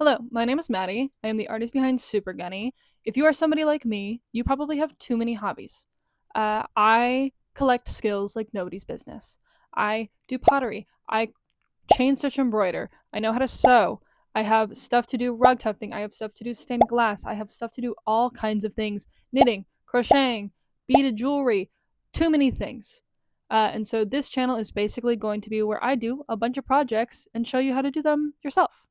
Hello, my name is Maddie. I am the artist behind Super Gunny. If you are somebody like me, you probably have too many hobbies. I collect skills like nobody's business. I do pottery. I chain stitch embroider. I know how to sew. I have stuff to do rug tufting. I have stuff to do stained glass. I have stuff to do all kinds of things knitting, crocheting, beaded jewelry, too many things. And so this channel is basically going to be where I do a bunch of projects and show you how to do them yourself.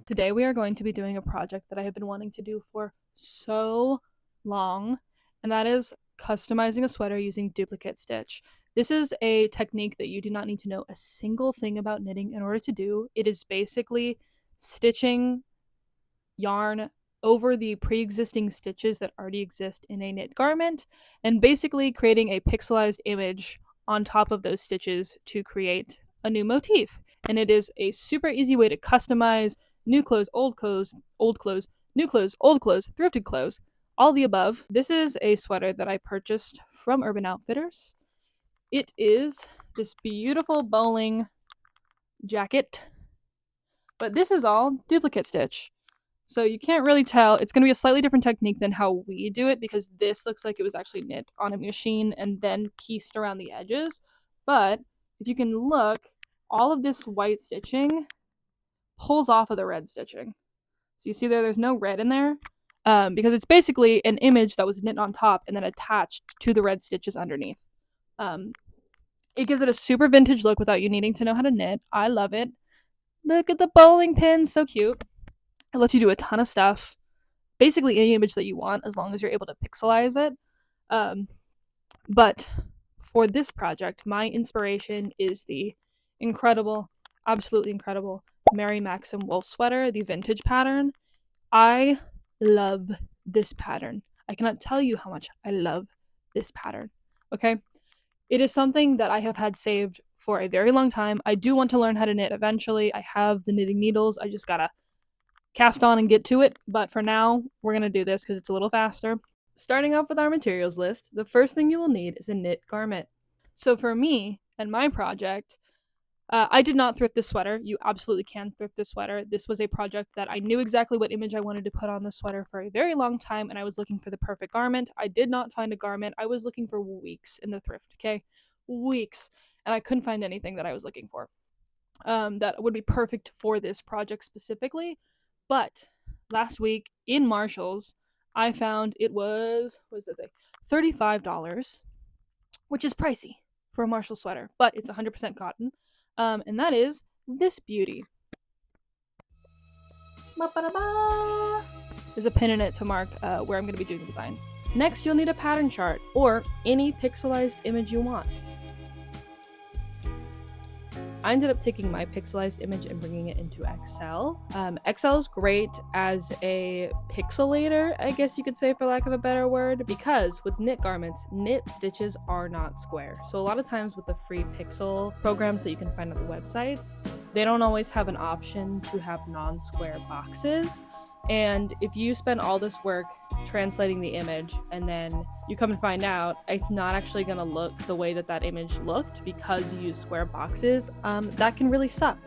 Today we are going to be doing a project that I have been wanting to do for so long, and that is customizing a sweater using duplicate stitch. This is a technique that you do not need to know a single thing about knitting in order to do. It is basically stitching yarn over the pre-existing stitches that already exist in a knit garment and basically creating a pixelized image on top of those stitches to create a new motif. And it is a super easy way to customize new clothes, old clothes, new clothes, old clothes, thrifted clothes, all the above. This is a sweater that I purchased from Urban Outfitters. It is this beautiful bowling jacket, but this is all duplicate stitch. So you can't really tell. It's going to be a slightly different technique than how we do it because this looks like it was actually knit on a machine and then pieced around the edges. But if you can look, all of this white stitching pulls off of the red stitching. So you see there's no red in there because it's basically an image that was knit on top and then attached to the red stitches underneath. It gives it a super vintage look without you needing to know how to knit. I love it. Look at the bowling pin, so cute. It lets you do a ton of stuff. Basically any image that you want as long as you're able to pixelize it. But for this project, my inspiration is the incredible, absolutely incredible Mary Maxim wolf sweater, the vintage pattern. I love this pattern. I cannot tell you how much I love this pattern. Okay? It is something that I have had saved for a very long time. I do want to learn how to knit eventually. I have the knitting needles. I just gotta cast on and get to it. But for now, we're gonna do this because it's a little faster. Starting off with our materials list, the first thing you will need is a knit garment. So for me and my project, I did not thrift this sweater. You absolutely can thrift this sweater. This was a project that I knew exactly what image I wanted to put on the sweater for a very long time, and I was looking for the perfect garment. I did not find a garment. I was looking for weeks in the thrift, okay? Weeks. And I couldn't find anything that I was looking for that would be perfect for this project specifically. But last week in Marshall's, I found it was, what does that say? $35, which is pricey for a Marshall sweater, but it's 100% cotton. And that is this beauty. There's a pin in it to mark where I'm going to be doing the design. Next, you'll need a pattern chart or any pixelized image you want. I ended up taking my pixelized image and bringing it into Excel. Excel is great as a pixelator, I guess you could say, for lack of a better word, because with knit garments, knit stitches are not square. So a lot of times with the free pixel programs that you can find on the websites, they don't always have an option to have non-square boxes. And if you spend all this work translating the image and then you come and find out it's not actually going to look the way that that image looked because you use square boxes, that can really suck.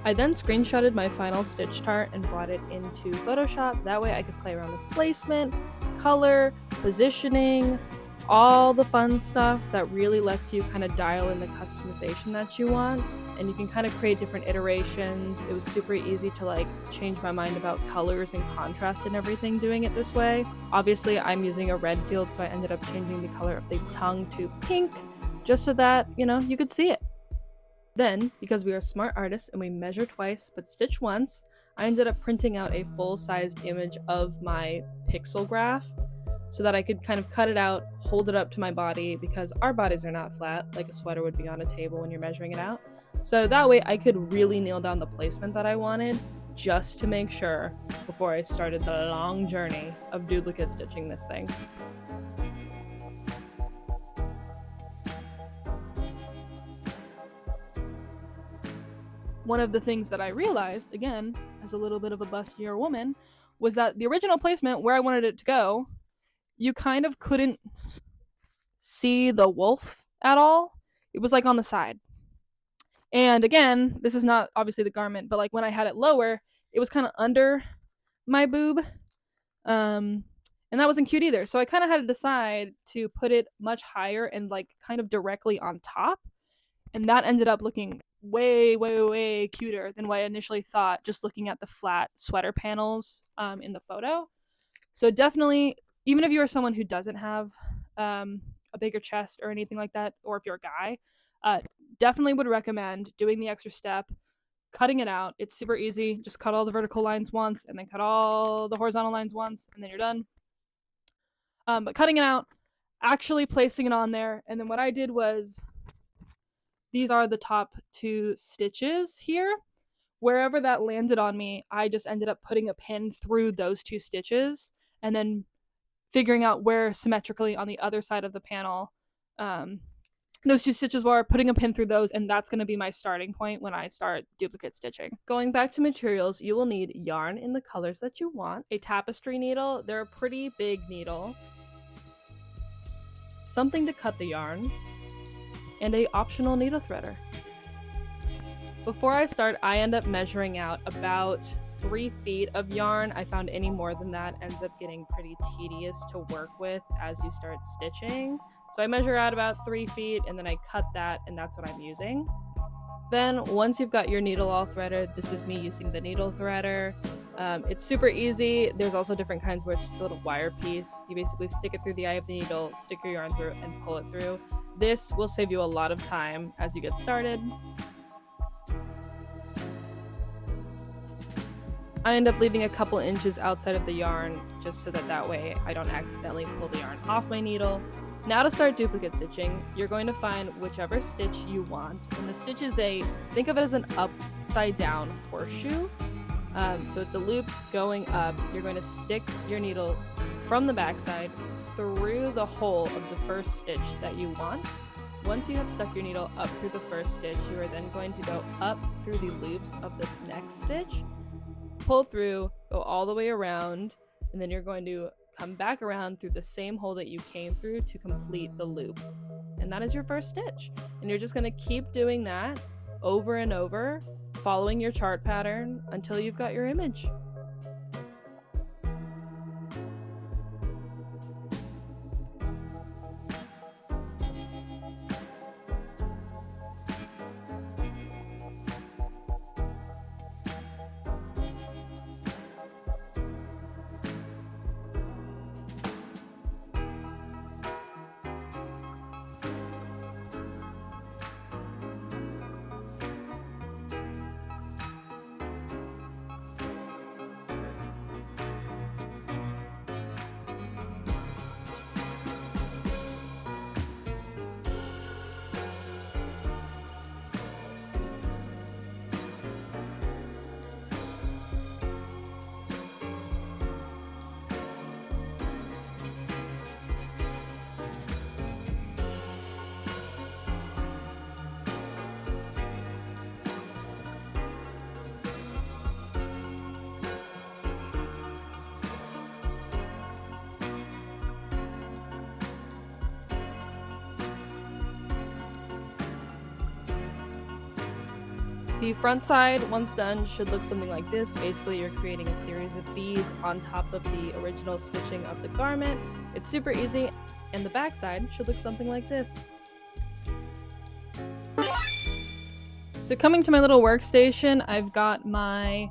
I then screenshotted my final stitch chart and brought it into Photoshop. That way I could play around with placement, color, positioning, all the fun stuff that really lets you kind of dial in the customization that you want, and you can kind of create different iterations. It was super easy to like change my mind about colors and contrast and everything doing it this way. Obviously I'm using a red field, so I ended up changing the color of the tongue to pink just so that, you know, you could see it. Then, because we are smart artists and we measure twice but stitch once, I ended up printing out a full-sized image of my pixel graph so that I could kind of cut it out, hold it up to my body, because our bodies are not flat like a sweater would be on a table when you're measuring it out. So that way I could really nail down the placement that I wanted just to make sure before I started the long journey of duplicate stitching this thing. One of the things that I realized, again, as a little bit of a bustier woman, was that the original placement where I wanted it to go, you kind of couldn't see the wolf at all. it was like on the side. And again, this is not obviously the garment, but like when I had it lower, it was kind of under my boob. And that wasn't cute either. So I kind of had to decide to put it much higher and like kind of directly on top. And that ended up looking way, way, way cuter than what I initially thought, just looking at the flat sweater panels in the photo. So definitely, even if you are someone who doesn't have a bigger chest or anything like that, or if you're a guy, definitely would recommend doing the extra step, cutting it out. It's super easy. Just cut all the vertical lines once and then cut all the horizontal lines once, and then you're done. But cutting it out, actually placing it on there, and then what I did was, these are the top 2 stitches here. Wherever that landed on me, I just ended up putting a pin through those 2 stitches and then figuring out where symmetrically on the other side of the panel those 2 stitches were, putting a pin through those, and that's going to be my starting point when I start duplicate stitching. Going back to materials, you will need yarn in the colors that you want, a tapestry needle, they're a pretty big needle, something to cut the yarn, and a optional needle threader. Before I start, I end up measuring out about 3 feet of yarn. I found any more than that ends up getting pretty tedious to work with as you start stitching. So I measure out about 3 feet and then I cut that, and that's what I'm using. Then once you've got your needle all threaded, this is me using the needle threader. It's super easy. There's also different kinds where it's just a little wire piece. You basically stick it through the eye of the needle, stick your yarn through, and pull it through. This will save you a lot of time as you get started. I end up leaving a couple inches outside of the yarn just so that way I don't accidentally pull the yarn off my needle. Now to start duplicate stitching, you're going to find whichever stitch you want. And the stitch is think of it as an upside down horseshoe. So it's a loop going up. You're going to stick your needle from the backside through the hole of the first stitch that you want. Once you have stuck your needle up through the first stitch, you are then going to go up through the loops of the next stitch, pull through, go all the way around, and then you're going to come back around through the same hole that you came through to complete the loop. And that is your first stitch. And you're just going to keep doing that over and over, following your chart pattern until you've got your image. The front side, once done, should look something like this. Basically, you're creating a series of V's on top of the original stitching of the garment. It's super easy, and the back side should look something like this. So coming to my little workstation, I've got my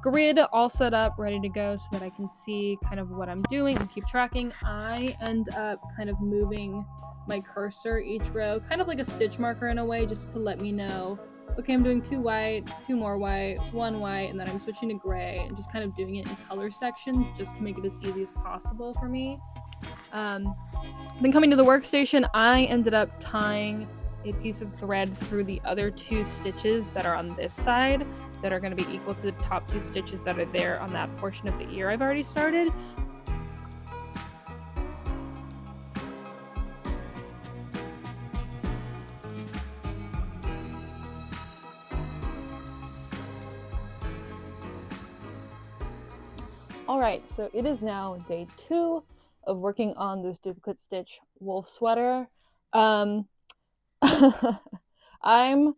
grid all set up, ready to go so that I can see kind of what I'm doing and keep tracking. I end up kind of moving my cursor each row, kind of like a stitch marker in a way, just to let me know, okay, I'm doing 2 white, 2 more white, 1 white, and then I'm switching to gray, and just kind of doing it in color sections just to make it as easy as possible for me. Then coming to the workstation, I ended up tying a piece of thread through the other 2 stitches that are on this side that are going to be equal to the top 2 stitches that are there on that portion of the ear I've already started. Alright, so it is now day 2 of working on this duplicate stitch wolf sweater. I'm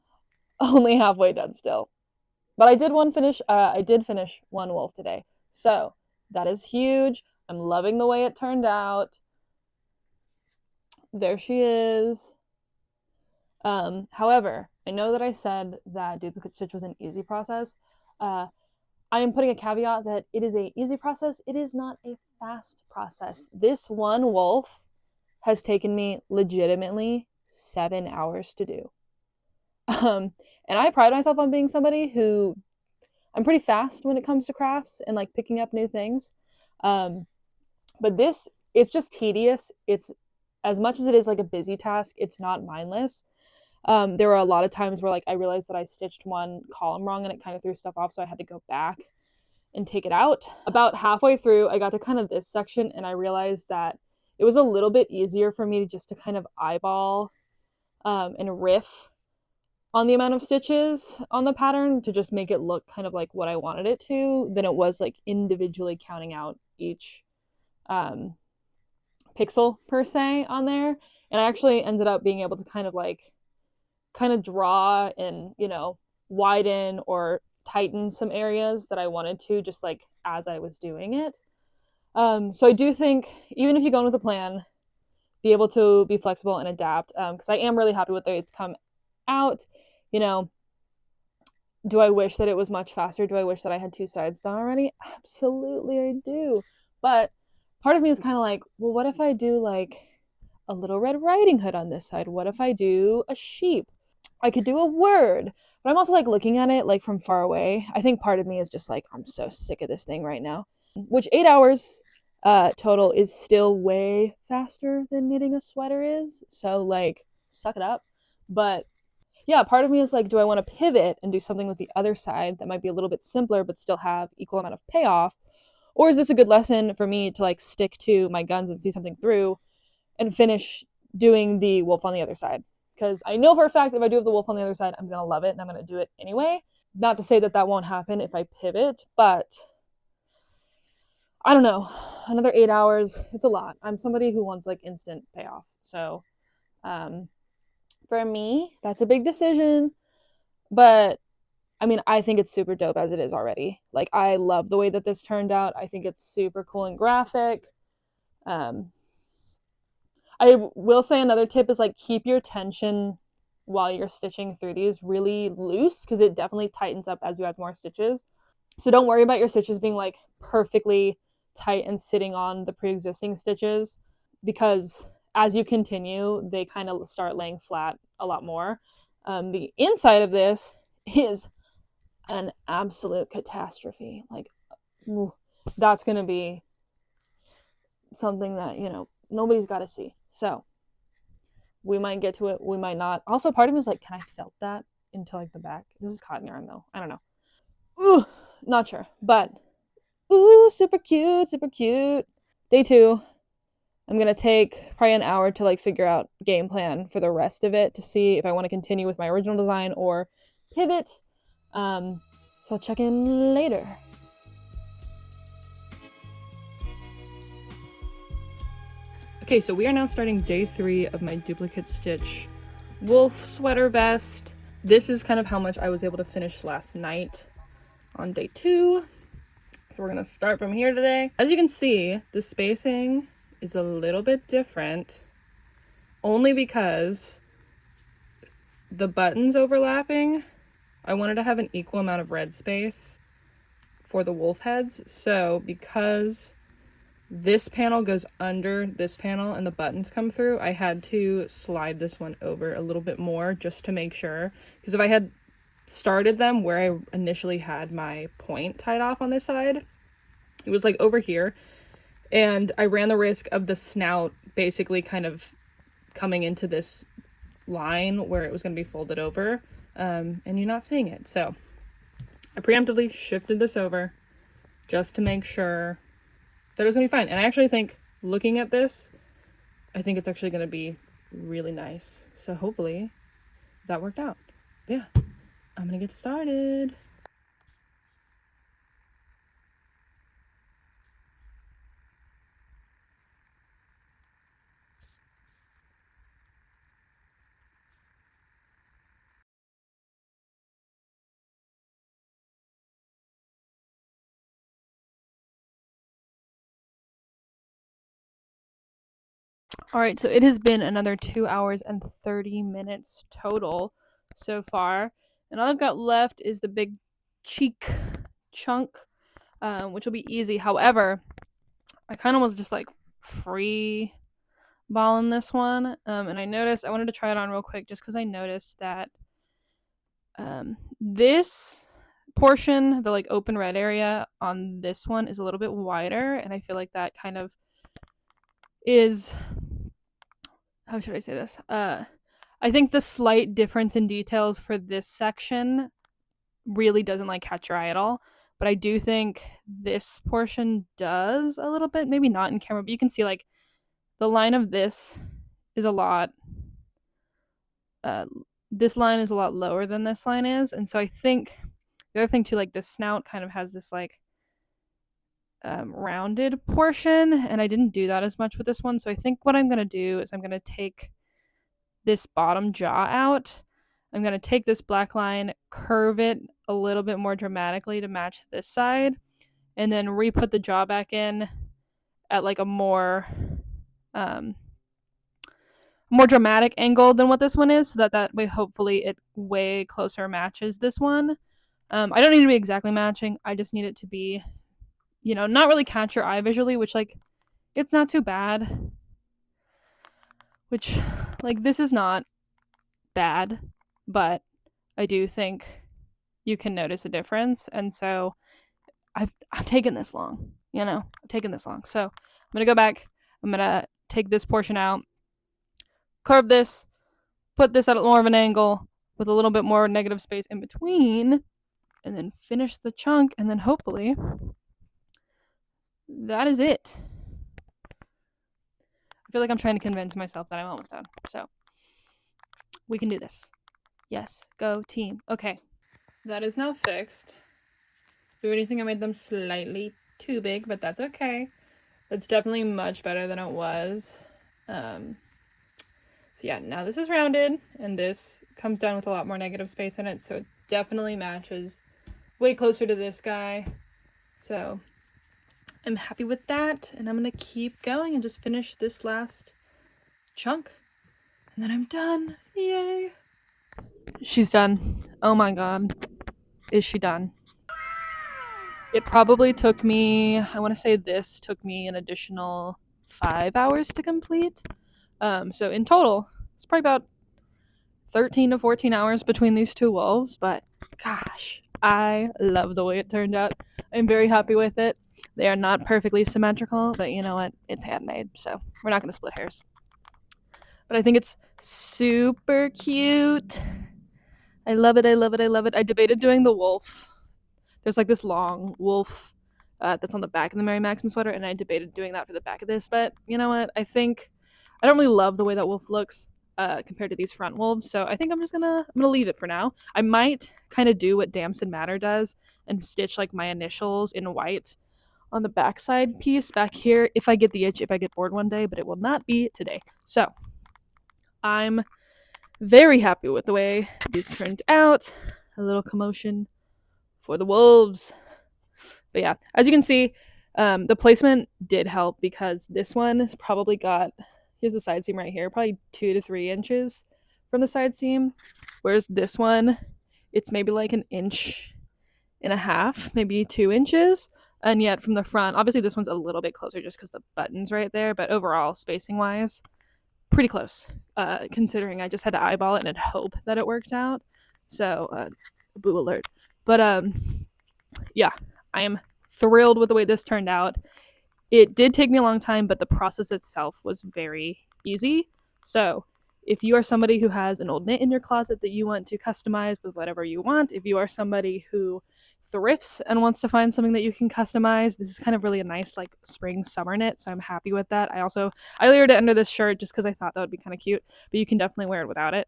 only halfway done still. But I did finish one wolf today. So that is huge. I'm loving the way it turned out. There she is. However, I know that I said that duplicate stitch was an easy process. I am putting a caveat that it is a easy process. It is not a fast process. This one wolf has taken me legitimately 7 hours to do. And I pride myself on being somebody who I'm pretty fast when it comes to crafts and like picking up new things. But this, it's just tedious. It's as much as it is like a busy task, it's not mindless. There were a lot of times where like I realized that I stitched one column wrong and it kind of threw stuff off, so I had to go back and take it out. About halfway through, I got to kind of this section and I realized that it was a little bit easier for me just to kind of eyeball and riff on the amount of stitches on the pattern to just make it look kind of like what I wanted it to than it was like individually counting out each pixel per se on there. And I actually ended up being able to kind of draw and, you know, widen or tighten some areas that I wanted to just like as I was doing it. So I do think even if you go in with a plan, be able to be flexible and adapt, because I am really happy with the way it's come out. You know, do I wish that it was much faster? Do I wish that I had two sides done already? Absolutely, I do. But part of me is kind of like, well, what if I do like a little Red Riding Hood on this side? What if I do a sheep? I could do a word. But I'm also like looking at it like from far away. I think part of me is just like, I'm so sick of this thing right now. Which 8 hours total is still way faster than knitting a sweater is. So like, suck it up. But yeah, part of me is like, do I want to pivot and do something with the other side that might be a little bit simpler but still have equal amount of payoff? Or is this a good lesson for me to like stick to my guns and see something through and finish doing the wolf on the other side? Because I know for a fact if I do have the wolf on the other side, I'm going to love it and I'm going to do it anyway. Not to say that that won't happen if I pivot, but I don't know. Another 8 hours, it's a lot. I'm somebody who wants like instant payoff. So for me, that's a big decision. But I mean, I think it's super dope as it is already. Like, I love the way that this turned out. I think it's super cool and graphic. Um, I will say another tip is like keep your tension while you're stitching through these really loose because it definitely tightens up as you add more stitches. So don't worry about your stitches being like perfectly tight and sitting on the pre-existing stitches because as you continue, they kind of start laying flat a lot more. The inside of this is an absolute catastrophe. Like, that's going to be something that, you know, nobody's got to see. So we might get to it. We might not. Also, part of me is like, can I felt that into like the back? This is cotton yarn though. I don't know. Ooh, not sure. But, ooh, super cute, super cute. Day 2. I'm going to take probably an hour to like figure out game plan for the rest of it to see if I want to continue with my original design or pivot. So I'll check in later. Okay, so we are now starting day 3 of my duplicate stitch wolf sweater vest. This is kind of how much I was able to finish last night on day 2. So we're gonna start from here today. As you can see, the spacing is a little bit different only because the buttons overlapping, I wanted to have an equal amount of red space for the wolf heads. So because this panel goes under this panel and the buttons come through, I had to slide this one over a little bit more just to make sure. Because if I had started them where I initially had my point tied off on this side, it was like over here. And I ran the risk of the snout basically kind of coming into this line where it was going to be folded over. And you're not seeing it. So I preemptively shifted this over just to make sure that it was gonna be fine. And I actually think, looking at this, I think it's actually gonna be really nice. So hopefully that worked out. But yeah, I'm gonna get started. All right, so it has been another 2 hours and 30 minutes total so far. And all I've got left is the big cheek chunk, which will be easy. However, I kind of was just like free balling this one. And I wanted to try it on real quick just because I noticed that this portion, the like open red area on this one is a little bit wider. And I feel like that kind of is, how should I say this? I think the slight difference in details for this section really doesn't like catch your eye at all. But I do think this portion does a little bit, maybe not in camera, but you can see like the line of this is a lot, this line is a lot lower than this line is. And so I think the other thing too, like this snout kind of has this like rounded portion, and I didn't do that as much with this one. So I think what I'm going to do is I'm going to take this bottom jaw out. I'm going to take this black line, curve it a little bit more dramatically to match this side, and then re-put the jaw back in at like a more dramatic angle than what this one is, so that way hopefully it way closer matches this one. I don't need to be exactly matching. I just need it to be, not really catch your eye visually, which like it's not too bad. Which like this is not bad, but I do think you can notice a difference. And so I've taken this long, I've taken this long. So I'm going to go back. I'm going to take this portion out, curve this, put this at more of an angle with a little bit more negative space in between, and then finish the chunk. And then hopefully that is it. I feel like I'm trying to convince myself that I'm almost done. So we can do this. Yes, go team. Okay, that is now fixed. If you anything, I made them slightly too big, but that's okay. That's definitely much better than it was. So yeah, now this is rounded, and this comes down with a lot more negative space in it, so it definitely matches way closer to this guy. So I'm happy with that, and I'm gonna keep going and just finish this last chunk, and then I'm done. Yay! She's done. Oh my god. Is she done? It probably took me, I want to say this took me an additional 5 hours to complete. So in total, it's probably about 13 to 14 hours between these two wolves, but gosh, I love the way it turned out. I'm very happy with it. They are not perfectly symmetrical, but you know what? It's handmade, so we're not going to split hairs. But I think it's super cute. I love it, I love it, I love it. I debated doing the wolf. There's like this long wolf that's on the back of the Mary Maxim sweater, and I debated doing that for the back of this, but you know what? I think I don't really love the way that wolf looks compared to these front wolves, so I think I'm gonna leave it for now. I might kind of do what Damson Matter does and stitch like my initials in white on the backside piece back here if I get the itch, if I get bored one day, but it will not be today. So I'm very happy with the way these turned out. A little commotion for the wolves. But yeah, as you can see, the placement did help because this one has probably got, here's the side seam right here, probably 2 to 3 inches from the side seam, whereas this one, it's maybe like 1.5 inches, maybe 2 inches. And yet from the front, obviously this one's a little bit closer just because the button's right there, but overall, spacing wise, pretty close, considering I just had to eyeball it and hope that it worked out. So, boo alert. But yeah, I am thrilled with the way this turned out. It did take me a long time, but the process itself was very easy. So if you are somebody who has an old knit in your closet that you want to customize with whatever you want, if you are somebody who thrifts and wants to find something that you can customize, this is kind of really a nice like spring summer knit, so I'm happy with that. I layered it under this shirt just because I thought that would be kind of cute, but you can definitely wear it without it.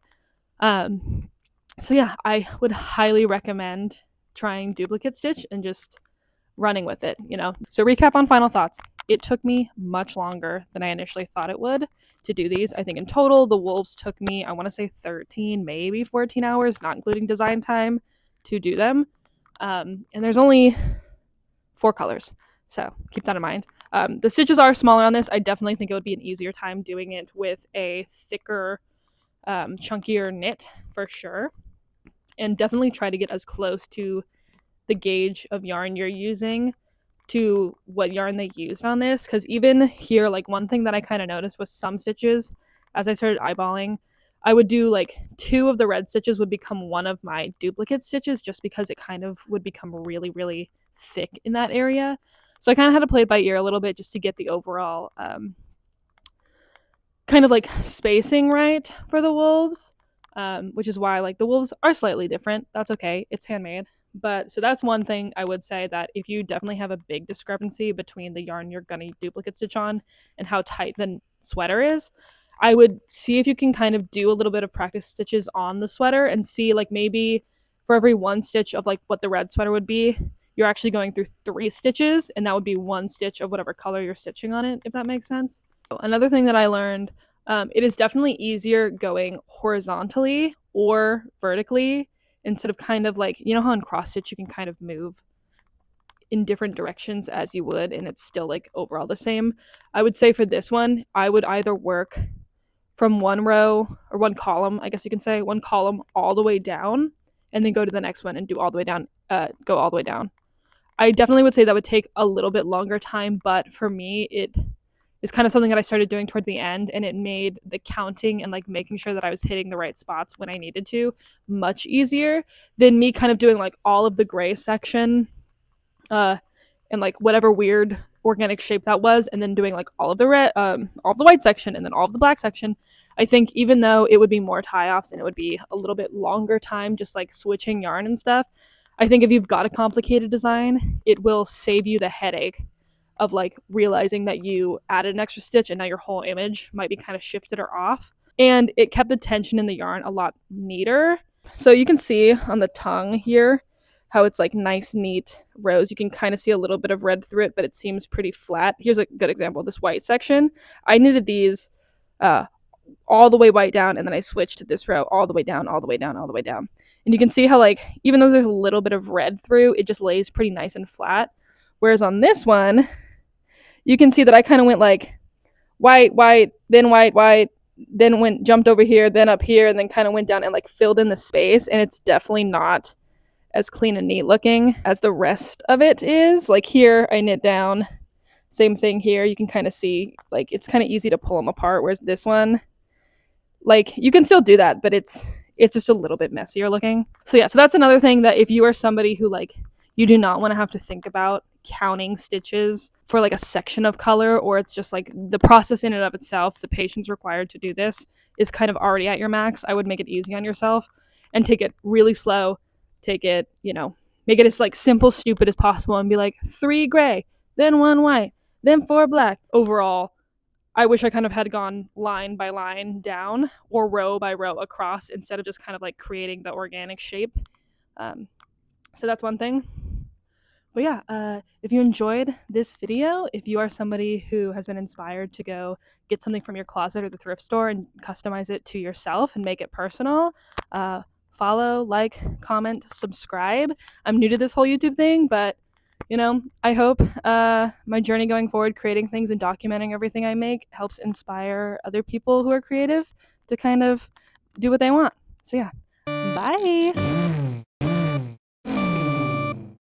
So yeah, I would highly recommend trying duplicate stitch and just running with it, So recap on final thoughts. It took me much longer than I initially thought it would to do these. I think in total, the wolves took me, I want to say 13, maybe 14 hours, not including design time, to do them. And there's only 4 colors, so keep that in mind. The stitches are smaller on this. I definitely think it would be an easier time doing it with a thicker, chunkier knit for sure. And definitely try to get as close to the gauge of yarn you're using to what yarn they used on this. Because even here, like one thing that I kind of noticed was some stitches, as I started eyeballing, I would do like 2 of the red stitches would become one of my duplicate stitches just because it kind of would become really, really thick in that area. So I kind of had to play it by ear a little bit just to get the overall kind of like spacing right for the wolves, which is why like the wolves are slightly different. That's okay. It's handmade. But so that's one thing I would say, that if you definitely have a big discrepancy between the yarn you're going to duplicate stitch on and how tight the sweater is, I would see if you can kind of do a little bit of practice stitches on the sweater and see like maybe for every 1 stitch of like what the red sweater would be, you're actually going through 3 stitches, and that would be 1 stitch of whatever color you're stitching on it, if that makes sense. Another thing that I learned, it is definitely easier going horizontally or vertically instead of kind of like, you know how in cross stitch you can kind of move in different directions as you would and it's still like overall the same. I would say for this one, I would either work from one row or one column, I guess you can say, one column all the way down and then go to the next one and do all the way down, go all the way down. I definitely would say that would take a little bit longer time, but for me, it is kind of something that I started doing towards the end, and it made the counting and like making sure that I was hitting the right spots when I needed to much easier than me kind of doing like all of the gray section, and like whatever weird organic shape that was, and then doing like all of the red, all of the white section, and then all of the black section. I think even though it would be more tie-offs and it would be a little bit longer time just like switching yarn and stuff, I think if you've got a complicated design, it will save you the headache of like realizing that you added an extra stitch and now your whole image might be kind of shifted or off. And it kept the tension in the yarn a lot neater. So you can see on the tongue here how it's like nice, neat rows. You can kind of see a little bit of red through it, but it seems pretty flat. Here's a good example. This white section, I knitted these all the way white down, and then I switched to this row all the way down, all the way down, all the way down. And you can see how like, even though there's a little bit of red through, it just lays pretty nice and flat. Whereas on this one, you can see that I kind of went like white, white, then white, white, then went jumped over here, then up here, and then kind of went down and like filled in the space. And it's definitely not as clean and neat looking as the rest of it is. Like here, I knit down, same thing here. You can kind of see like it's kind of easy to pull them apart. Whereas this one, like you can still do that, but it's just a little bit messier looking. So yeah, so that's another thing, that if you are somebody who like you do not want to have to think about counting stitches for like a section of color, or it's just like the process in and of itself, the patience required to do this is kind of already at your max, I would make it easy on yourself and take it really slow. Take it, you know, make it as like simple, stupid as possible and be like 3 gray, then 1 white, then 4 black. Overall, I wish I kind of had gone line by line down or row by row across instead of just kind of like creating the organic shape. So that's one thing. But yeah, if you enjoyed this video, if you are somebody who has been inspired to go get something from your closet or the thrift store and customize it to yourself and make it personal, follow, like, comment, subscribe. I'm new to this whole YouTube thing, but you know, I hope my journey going forward, creating things and documenting everything I make, helps inspire other people who are creative to kind of do what they want. So yeah, bye.